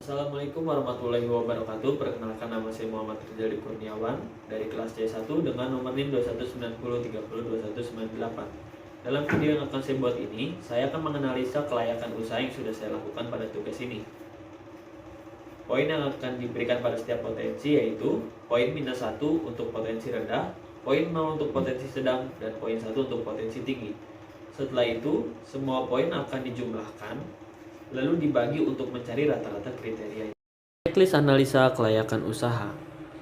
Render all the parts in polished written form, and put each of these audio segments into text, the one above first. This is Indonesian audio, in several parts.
Assalamualaikum warahmatullahi wabarakatuh. Perkenalkan, nama saya Muhammad Rizali Kurniawan dari kelas C1 dengan nomor NIM 2190302198. Dalam video yang akan saya buat ini, saya akan menganalisa kelayakan usaha yang sudah saya lakukan pada tugas ini. Poin yang akan diberikan pada setiap potensi yaitu poin -1 untuk potensi rendah, poin 0 untuk potensi sedang, dan poin 1 untuk potensi tinggi. Setelah itu, semua poin akan dijumlahkan lalu dibagi untuk mencari rata-rata kriteria. Checklist analisa kelayakan usaha,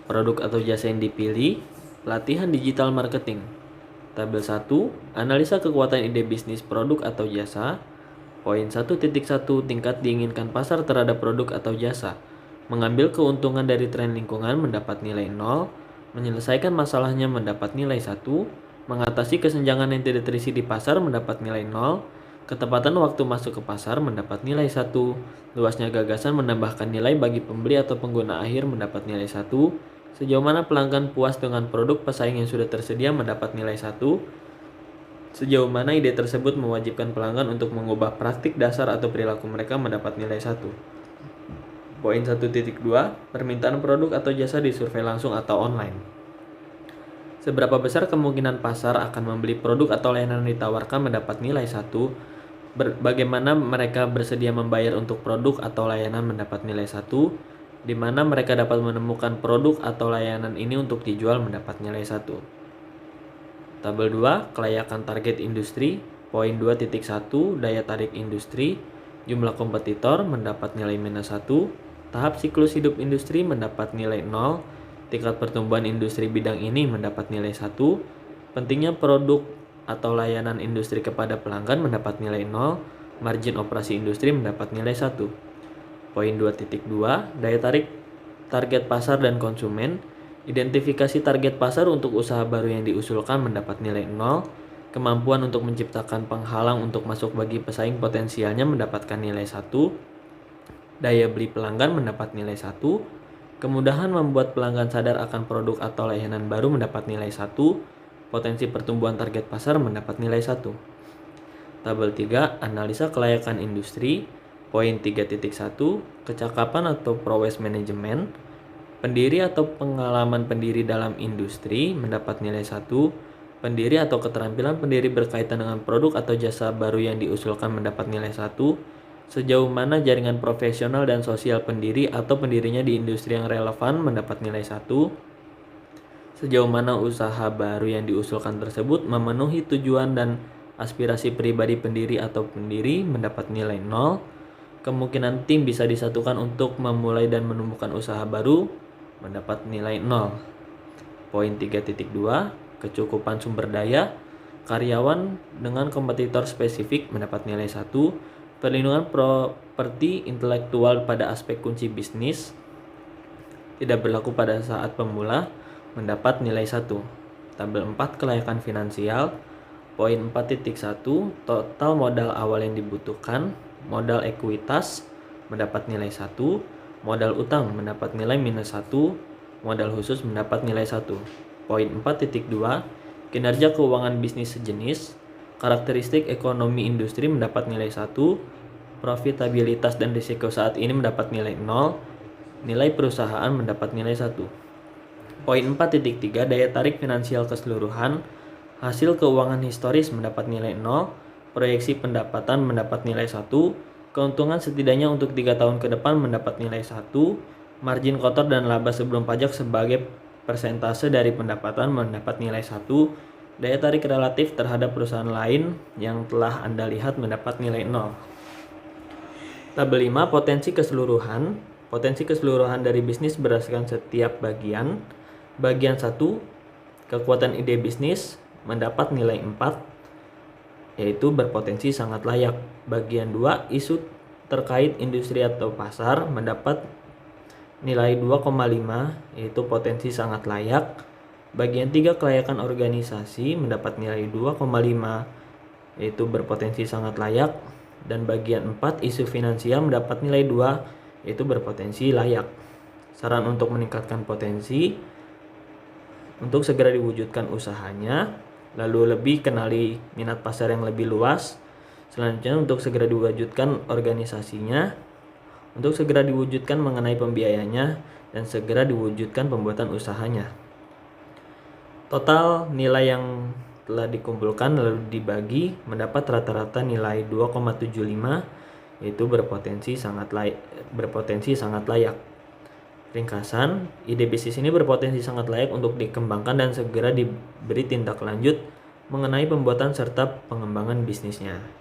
produk atau jasa yang dipilih, latihan digital marketing. Tabel 1, analisa kekuatan ide bisnis produk atau jasa. Poin 1.1, tingkat diinginkan pasar terhadap produk atau jasa. Mengambil keuntungan dari tren lingkungan mendapat nilai 0, menyelesaikan masalahnya mendapat nilai 1, mengatasi kesenjangan yang tidak terisi di pasar mendapat nilai 0, ketepatan waktu masuk ke pasar mendapat nilai 1, luasnya gagasan menambahkan nilai bagi pembeli atau pengguna akhir mendapat nilai 1, sejauh mana pelanggan puas dengan produk pesaing yang sudah tersedia mendapat nilai 1, sejauh mana ide tersebut mewajibkan pelanggan untuk mengubah praktik dasar atau perilaku mereka mendapat nilai 1. Poin 1.2, permintaan produk atau jasa disurvei langsung atau online. Seberapa besar kemungkinan pasar akan membeli produk atau layanan yang ditawarkan mendapat nilai 1. Bagaimana mereka bersedia membayar untuk produk atau layanan mendapat nilai 1. Di mana mereka dapat menemukan produk atau layanan ini untuk dijual mendapat nilai 1. Tabel 2, kelayakan target industri. Poin 2.1, daya tarik industri. Jumlah kompetitor mendapat nilai -1. Tahap siklus hidup industri mendapat nilai 0. Tingkat pertumbuhan industri bidang ini mendapat nilai 1. Pentingnya produk atau layanan industri kepada pelanggan mendapat nilai 0. Margin operasi industri mendapat nilai 1. Poin 2.2, daya tarik target pasar dan konsumen. Identifikasi target pasar untuk usaha baru yang diusulkan mendapat nilai 0. Kemampuan untuk menciptakan penghalang untuk masuk bagi pesaing potensialnya mendapatkan nilai 1. Daya beli pelanggan mendapat nilai 1. Kemudahan membuat pelanggan sadar akan produk atau layanan baru mendapat nilai 1. Potensi pertumbuhan target pasar mendapat nilai 1. Tabel 3, analisa kelayakan industri. Poin 3.1, kecakapan atau prowess manajemen. Pendiri atau pengalaman pendiri dalam industri mendapat nilai 1. Pendiri atau keterampilan pendiri berkaitan dengan produk atau jasa baru yang diusulkan mendapat nilai 1. Sejauh mana jaringan profesional dan sosial pendiri atau pendirinya di industri yang relevan mendapat nilai 1. Sejauh mana usaha baru yang diusulkan tersebut memenuhi tujuan dan aspirasi pribadi pendiri atau pendiri mendapat nilai 0. Kemungkinan tim bisa disatukan untuk memulai dan menumbuhkan usaha baru mendapat nilai 0. Poin 3.2, kecukupan sumber daya. Karyawan dengan kompetitor spesifik mendapat nilai 1. Perlindungan properti intelektual pada aspek kunci bisnis tidak berlaku pada saat pemula mendapat nilai 1. Tabel 4, kelayakan finansial. Poin 4.1, total modal awal yang dibutuhkan. Modal ekuitas mendapat nilai 1. Modal utang mendapat nilai -1. Modal khusus mendapat nilai 1. Poin 4.2, kinerja keuangan bisnis sejenis. Karakteristik ekonomi industri mendapat nilai 1. Profitabilitas dan risiko saat ini mendapat nilai 0. Nilai perusahaan mendapat nilai 1. Poin 4.3, daya tarik finansial keseluruhan. Hasil keuangan historis mendapat nilai 0. Proyeksi pendapatan mendapat nilai 1. Keuntungan setidaknya untuk 3 tahun ke depan mendapat nilai 1. Margin kotor dan laba sebelum pajak sebagai persentase dari pendapatan mendapat nilai 1. Daya tarik relatif terhadap perusahaan lain yang telah Anda lihat mendapat nilai 0. Tabel 5, potensi keseluruhan. Potensi keseluruhan dari bisnis berdasarkan setiap bagian. Bagian 1, kekuatan ide bisnis mendapat nilai 4, yaitu berpotensi sangat layak. Bagian 2, isu terkait industri atau pasar mendapat nilai 2,5, yaitu potensi sangat layak. Bagian 3, kelayakan organisasi mendapat nilai 2,5, yaitu berpotensi sangat layak. Dan bagian 4, isu finansial mendapat nilai 2, yaitu berpotensi layak. Saran untuk meningkatkan potensi: untuk segera diwujudkan usahanya, lalu lebih kenali minat pasar yang lebih luas. Selanjutnya, untuk segera diwujudkan organisasinya, untuk segera diwujudkan mengenai pembiayanya dan segera diwujudkan pembuatan usahanya. Total nilai yang telah dikumpulkan lalu dibagi mendapat rata-rata nilai 2,75, yaitu berpotensi sangat layak. Ringkasan, ide bisnis ini berpotensi sangat layak untuk dikembangkan dan segera diberi tindak lanjut mengenai pembuatan serta pengembangan bisnisnya.